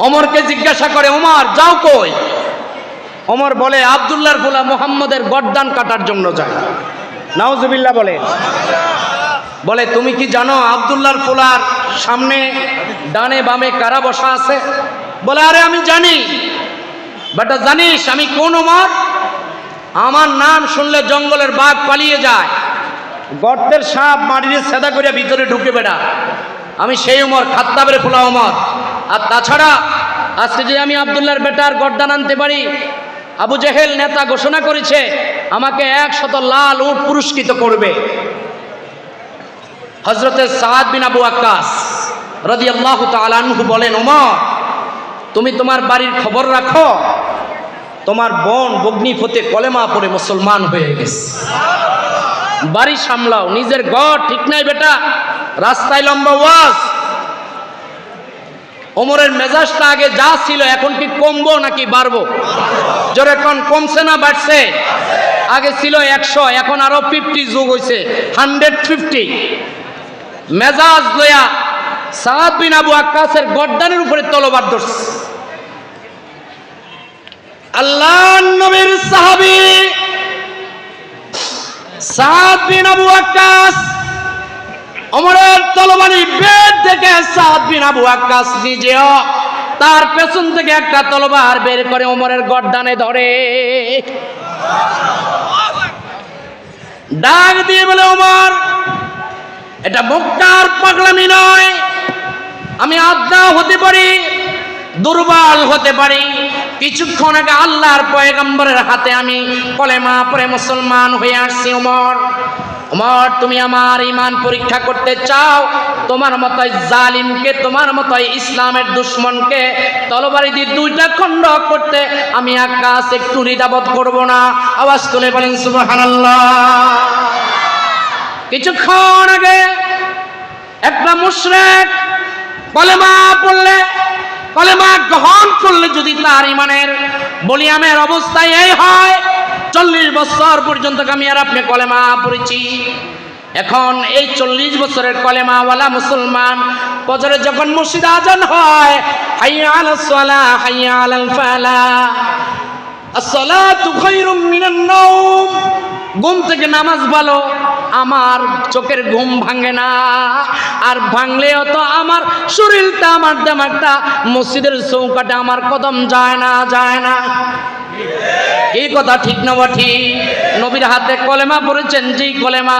ওমরকে জিজ্ঞাসা করে, ওমর যাও কই? ওমর বলে, আব্দুল্লাহর ফুলা মুহাম্মদের গর্দান কাটার জন্য যায়। নাউজুবিল্লাহ বলে। বলে, তুমি কি জানো আব্দুল্লাহর ফুলার সামনে ডানে বামে কারা বসা আছে? বলে, আরে আমি জানি। বেটা জানিস আমি কোন ওমর? আমার নাম শুনলে জঙ্গলের বাঘ পালিয়ে যায়, গর্তের সাপ মাটিতে সেদা করে ভিতরে ঢুকে বেড়া। আমি সেই ওমর, খাত্তাবের ফুলা ওমর। আর তাছাড়া আজকে যে আমি আব্দুল্লাহর বেটার গর্দান আনতে পারি, আবু জেহেল নেতা ঘোষণা করেছে আমাকে 100 লাল উট পুরস্কৃত করবে। হযরতে সাদ বিন আবু ওয়াক্কাস রাদিয়াল্লাহু তাআলা আনহু বলেন, ওমর তুমি তোমার বাড়ির খবর রাখো, তোমার বোন বগ্নিপথে কলেমা পড়ে মুসলমান হয়ে গেছে। বাড়ি সামলাও, নিজের ঘর ঠিক নাই বেটা, রাস্তায় লম্বা ওয়াজ। ওমরের মেজাজটা আগে যা ছিল এখন কি কমবো নাকি বাড়বো? জোরে কোন, কমছে না বাড়ছে? আগে ছিল 100, এখন আরো 50 যোগ হয়েছে, 150। মেজাজ লয়া সাদ বিন আবু ওয়াক্কাসের গর্দানের উপরে তলোয়ার ধরছে। আল্লাহর নবীর সাহাবী সাদ বিন আবু ওয়াক্কাস ওমরের তলোয়ারি বের থেকে সাদ বিন আবু ওয়াক্কাস নিজেও তার পেছন থেকে একটা তলোয়ার বের করে ওমরের গর্দানে ধরে, ডাক দিয়ে বলে, ওমর এটা মক্কার পাগলামি নয়। আমি আদা হতে পারি, দুর্বল হতে পারি, কিছুক্ষণ আগে আল্লাহর পয়গম্বরের হাতে আমি কলেমা পড়ে মুসলমান হয়ে আসছি। ওমর, ওমর তুমি আমার ঈমান পরীক্ষা করতে চাও? তোমার মতোই জালিমকে, তোমার মতোই ইসলামের দুশমনকে তলবারি দিয়ে 2টা খণ্ড করতে আমি আকাশ একটু দ্বিধাবোধ করব না। আওয়াজ তুলে বলেন সুবহানাল্লাহ। কিছুক্ষণ আগে একটা মুশরিক কলেমা পড়লে, কলেমা গ্রহণ করলে যদি তার ঈমানের বলিয়ামের অবস্থায় এই হয়, 40 বছর পর্যন্ত আমি আর আপনি কলেমা পড়েছি। এখন এই 40 বছরের কলেমাওয়ালা মুসলমান ফজরে যখন মসজিদে আজান হয়, হাইয়া আলাস সালাহ হাইয়া আলাল ফালাহ, আসসালাতু খায়রুম মিনান নাওম, ঘুম থেকে নামাজ ভালো, আমার চোখের ঘুম ভাঙে না। আর ভাঙলেও তো আমার শরীরটা, আমার দেমাগটা মসজিদের চৌকাটে আমার কদম যায় না, যায় না। এই কথা ঠিক না ঠিক? নবীর হাতে কলেমা পড়েছেন, যেই কলেমা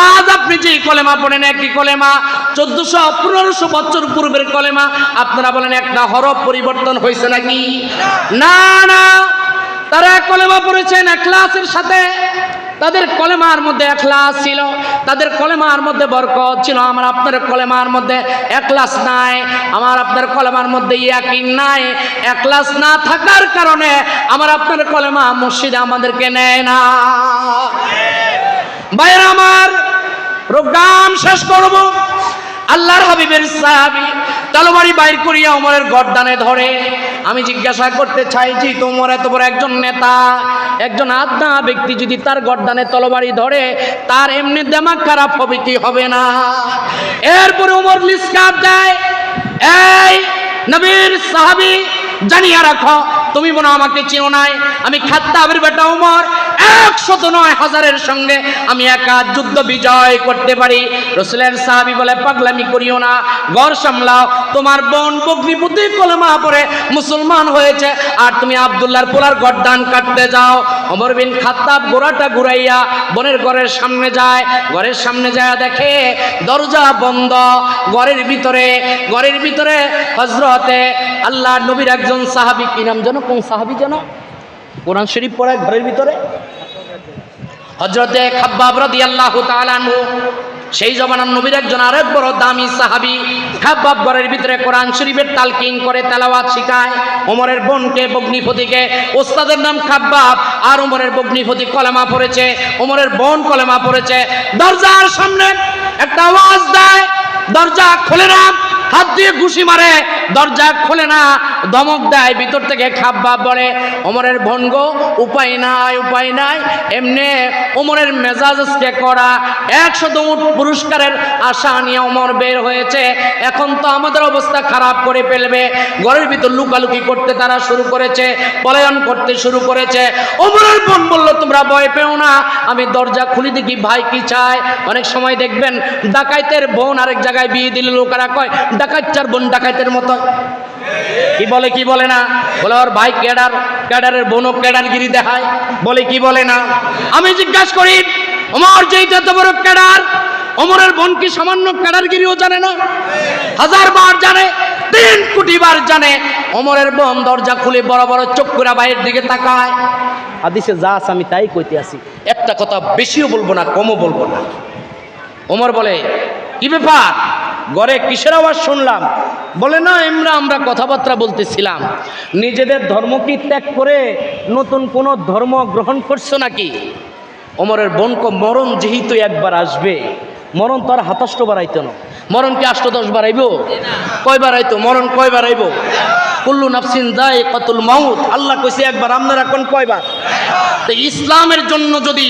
আজ আপনি যেই কলেমা পড়েন, একই কলেমা 1400-1500 বছর পূর্বের কলেমা। আপনারা বলেন একটা হরফ পরিবর্তন হয়েছে নাকি? না না, তারা কলেমা পড়েছেন ইখলাসের সাথে। তাদের কলেমার মধ্যে ইখলাস ছিল, তাদের কলেমার মধ্যে বরকত ছিল। আমার আপনার কলেমার মধ্যে ইখলাস নাই, আমার আপনার কলেমার মধ্যে ইয়াকিন নাই। ইখলাস না থাকার কারণে আমার আপনার কলেমা মসজিদে আমাদেরকে নেয় না। ভাইরা আমার, প্রোগ্রাম শেষ করব। আল্লাহর হাবিবের সাহাবী তলোয়ারি বাইর করিয়া ওমরের গর্দানে ধরে। আমি জিজ্ঞাসা করতে চাই যে তোমরা এত বড় একজন নেতা, একজন আদনা ব্যক্তি যদি তার গর্দানে তলোয়ারি ধরে, তার এমনি দিমাগ খারাপ হবে কি হবে না? এরপরে ওমর লিস্কার দেয়, এই নবীর সাহাবী জানিয়া রাখো, তুমি মনে আমাকে চিনো নাই, আমি খাত্তাবের বেটা ওমর, 109,000-এর সঙ্গে আমি একা যুদ্ধ বিজয় করতে পারি। রাসূলের সাহাবী বলে, পাগলামি করিও না, ঘর সামলাও। তোমার বোন বগ্নিপথে কলেমা পড়ে মুসলমান হয়েছে, আর তুমি আব্দুল্লাহর পোলার গর্দান কাটতে যাও। ওমর বিন খাত্তাব গোড়াটা ঘুরাইয়া বোনের ঘরের সামনে যায়। ঘরের সামনে যায় দেখে দরজা বন্ধ। ঘরের ভিতরে হযরতে আল্লাহর নবীর একজন সাহাবী, কি নাম যেন, কোন সাহাবী যেন, কোরআন শরীফ পড়ায় ঘরের ভিতরে, হযরতে খাব্বাব রাদিয়াল্লাহু তাআলা আনহু, সেই জমানার নবীর একজন আরেক বড় দামি সাহাবী। খাব্বাব ঘরের ভিতরে কোরআন শরীফের তালকিন করে, তেলাওয়াত শিখায় ওমরের বোনকে বগ্নিপতিকে। ওস্তাদের নাম খাব্বাব, আর ওমরের বগ্নিপতি কলেমা পড়েছে, ওমরের বোন কলেমা পড়েছে। দরজার সামনে একটা আওয়াজ দেয়, দরজা খুলে না। হাত দিয়ে ঘুষি মারে, দরজা খোলে না, ধমক দেয় ভিতর থেকে, খাব্বা বলে ওমরের ভনগ উপায় নাই, উপায় নাই। এমনি ওমরের মেজাজকে করা, 100 উট পুরস্কারের আশা নিয়ে ওমর বের হয়েছে। এখন তো আমাদের অবস্থা খারাপ করে ফেলবে। ঘরের ভিতর লুকালুকি করতে তারা শুরু করেছে, পলায়ন করতে শুরু করেছে। ওমরের বোন বলল তোমরা ভয় পেও না, আমি দরজা খুলি দেখি ভাই কি চায়। অনেক সময় দেখবেন ডাকাইতের বোন আরেক জায়গায় বিয়ে দিলে লোকেরা কয় ডাকাইতের বোন ডাকাইতের মতো, কি বলে কি বলে না, বলে ওর ভাই ক্যাডার, ক্যাডারের বোনও ক্যাডারগিরি দেখায়, বলে কি বলে না। আমি জিজ্ঞাসা করি ওমর যেইটা এত বড় ক্যাডার, ওমরের বোন কি সামান্য ক্যাডারগিরিও জানে না? 1000 বার জানে, 3 কোটি বার জানে। ওমরের বোন দরজা খুলে বড় বড় চোখ করে বাইরের দিকে তাকায়। হাদিসে যা আছে আমি তাই কইতে আসি, একটা কথা বেশিও বলবো না কমও বলবো না। ওমর বলে কি ব্যাপার, ঘরে কিসের আওয়াজ শুনলাম? বলে না আমরা কথাবার্তা বলতেছিলাম, নিজেদের ধর্ম কি ত্যাগ করে নতুন কোন ধর্ম গ্রহণ করছো নাকি? ওমরের বোনকে মরণ যেহেতু একবার আসবে, মরণ তো আর 27 বার আইতো না, মরণ কি 8-10 বার আইব? কয়বার আইতো মরণ, কয়বার আইব? কুল্লু নাফসিন যায়কাতুল মাউত, আল্লাহ কইছে একবার, আপনারা কোন কয়বার? তো ইসলামের জন্য যদি,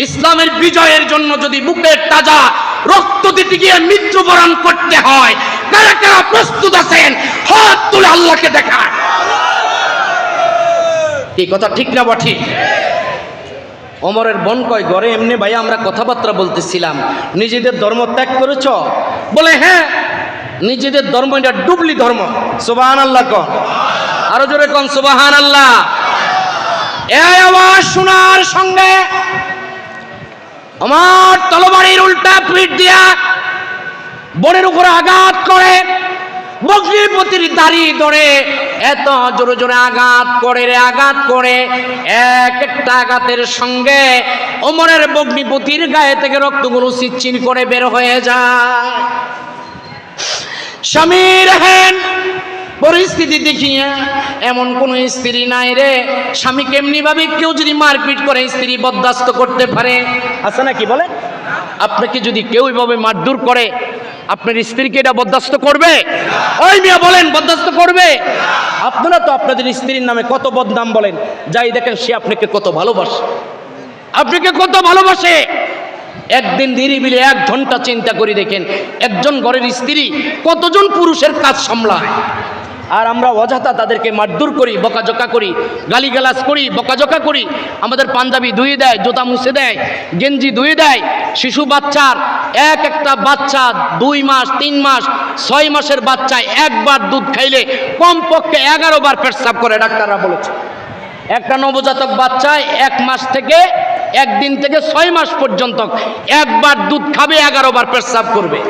ইসলামের বিজয়ের জন্য যদি বুকের তাজা রক্ত দিতে গিয়ে মৃত্যুবরণ করতে হয়, কারা কারা প্রস্তুত আছেন হাত তুলে আল্লাহকে দেখান। এই কথা ঠিক না বা ঠিক? ওমরের বোন কয় ঘরে এমনি ভাই আমরা কথাবার্তা বলতেছিলাম, নিজেদের ধর্ম ত্যাগ করেছ? বলে হ্যাঁ, নিজেদের ধর্ম এটা ডুবলি ধর্ম। সুবহানাল্লাহ কন, আরো জোরে কন সুবহানাল্লাহ। এই আওয়াজ শোনার সঙ্গে আমার তলবাড়ির উল্টা পিঠ দিয়া বোনের উপরে আঘাত করে, বগ্নিপতির দাড়ি ধরে এত জোরে জোরে আঘাত করে রে, আঘাত করে। এক একটা আঘাতের সঙ্গে ওমরের বগ্নিপতির গায়ে থেকে রক্তগুলো চিচ্ছির করে বের হয়ে যায়। স্বামীর হেন পরিস্থিতি দেখিয়া এমন কোন স্ত্রী নাই রে, স্বামীকে এমনি ভাবে কেউ যদি মারপিট করে স্ত্রী বরদাস্ত করতে পারে, আছে নাকি বলে? আপনাকে যদি কেউ এইভাবে মারধর করে, আপনার স্ত্রীকে এটা বরদাস্ত করবে? ওই মিয়া বলেন বরদাস্ত করবে? আপনারা তো আপনাদের স্ত্রীর নামে কত বদনাম বলেন, যাই দেখেন সে আপনাকে কত ভালোবাসে, আপনাকে কত ভালোবাসে। একদিন নিরিবিলি 1 ঘন্টা চিন্তা করে দেখেন, একজন ঘরের স্ত্রী কতজন পুরুষের কাজ সামলায়। আর আমরা অযথা তাদেরকে মারধর করি, বকাঝকা করি, গালিগালাজ করি, বকাঝকা করি। আমাদের পাঞ্জাবি ধুয়ে দেয়, জুতা মুছে দেয়, গেঞ্জি ধুয়ে দেয়। শিশু বাচ্চার এক একটা বাচ্চা 2 মাস 3 মাস 6 মাসের বাচ্চায় একবার দুধ খাইলে কমপক্ষে 11 বার পেশাব করে, ডাক্তাররা বলেছে। একটা নবজাতক বাচ্চায় 1 মাস থেকে 1 দিন থেকে 6 মাস পর্যন্ত একবার দুধ খাবে, 11 বার পেশাব করবে।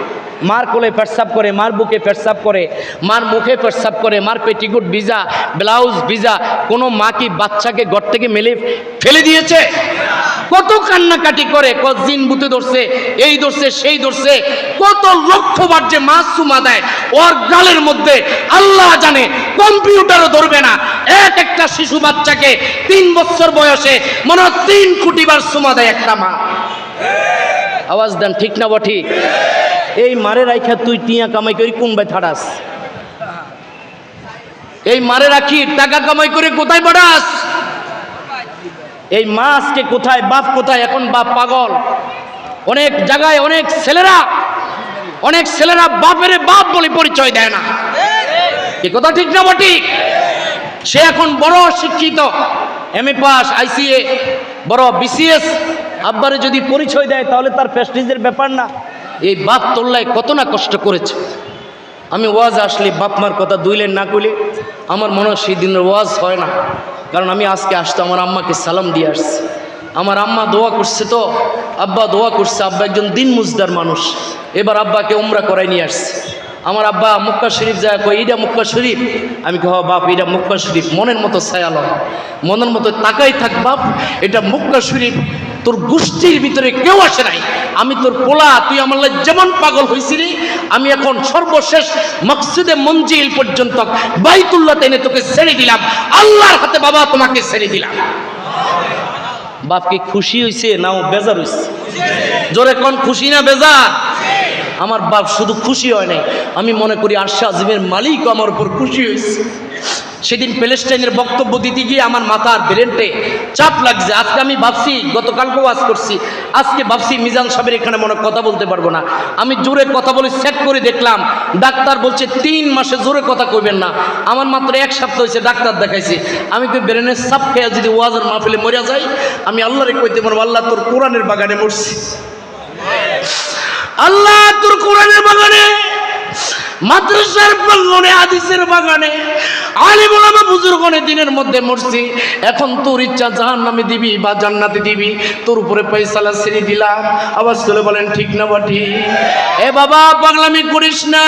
মার কোলে পেশাব করে, মার বুকে পেশাব করে, মার মুখে পেশাব করে, মার পেটিকুট ভিজা, ব্লাউজ ভিজা। কোনো মা কি বাচ্চাকে ঘর থেকে মেলে ফেলে দিয়েছে? কত কান্নাকাটি করে, কত জিন বুতে ধরছে, এই ধরছে সেই ধরছে, কত লক্ষবার যে মাছ চুমা দেয় ওর গালের মধ্যে আল্লাহ জানে, কম্পিউটারও ধরবে না। এক একটা শিশু বাচ্চাকে 3 বছর বয়সে মনে হয় 3 কোটি বার চুমা দেয় একটা মা। আওয়াজ দেন ঠিক না বা ঠিক? এই মারে রাইখা তুই টিয়া কামাই করি কোন ভাই থাড়াস? এই মারে রাখি টাকা কামাই করে কোথায় বাড়াস? এই মা আজকে কোথায়, বাপ কোথায়? এখন বাপ পাগল। অনেক জায়গায় অনেক ছেলেরা বাপের বাপ বলে পরিচয় দেয় না। এই কথা ঠিক না বা ঠিক? সে এখন বড় শিক্ষিত, MA পাস, ICA, বড় BCS, আব্বারে যদি পরিচয় দেয় তাহলে তার প্রেস্টিজের ব্যাপার না। এই বাপ তোল্লায় কত না কষ্ট করেছে। আমি ওয়াজ আসলে বাপ মার কথা 2 লাইন না কইলে আমার মনে হয় সেই দিনের ওয়াজ হয় না। কারণ আমি আজকে আসতে আমার আম্মাকে সালাম দিয়ে আসছি। আমার আম্মা দোয়া করছে, তো আব্বা দোয়া করছে। আব্বা একজন দিন মুজদার মানুষ, এবার আব্বাকে উমরা করাই নিয়ে আসছে। আমার আব্বা মক্কা শরীফ যায়, কই এইটা মক্কা শরীফ? আমি কহ বাপ এটা মক্কা শরীফ, মনের মতো ছায়াল, মনের মতো তাকাই থাক বাপ, এটা মক্কা শরীফ। তোর গোষ্ঠীর ভিতরে কেউ আসে নাই, আমি তোর পোলা, তুই আমার যেমন পাগল হয়েছিলি, আমি এখন সর্বশেষ মসজিদে মঞ্জিল পর্যন্ত বাইতুল্লাহ এনে তোকে ছেড়ে দিলাম, আল্লাহর হাতে বাবা তোমাকে ছেড়ে দিলাম। বাপ কি খুশি হয়েছে না বেজার হয়েছে? জোরে কোন খুশি না বেজার? আমার বাপ শুধু খুশি হয় নাই, আমি মনে করি আরশে আজিমের মালিক আমার উপর খুশি হয়েছে। সেদিন প্যালেস্টাইনের বক্তব্য দিতে গিয়ে আমার মাথার ব্রেনটে চাপ লাগছে। আজকে আমি ভাবছি, গতকালকে ওয়াজ করছি, আজকে ভাবছি মিজান সাহেবের এখানে মনে কথা বলতে পারবো না। আমি জোরে কথা বলে চেক করে দেখলাম, ডাক্তার বলছে 3 মাসে জোরে কথা কইবেন না। আমার মাত্র 1 সপ্তাহ হয়েছে ডাক্তার দেখাইছি। আমি তো ব্রেনের চাপ খেয়ে যদি ওয়াজের মাহফিলে মরে যাই, আমি আল্লাহরে কইতে পারবো, আল্লাহ তোর কোরআনের বাগানে মরছি, আল্লাহ তোর কোরআনের বাগানে, মাদ্রাসার প্রাঙ্গণে, হাদিসের বাগানে, আলিম ওলামা বুজুর্গনে দিনের মধ্যে মরছি। এখন তোর ইচ্ছা জাহান্নামে দিবি বা জান্নাতে দিবি, তোর উপরে ফয়সালা ছেড়ে দিলাম। আওয়াজ তুলে বলেন ঠিক না বা ঠিক? এ বাবা পাগলামি করিস না।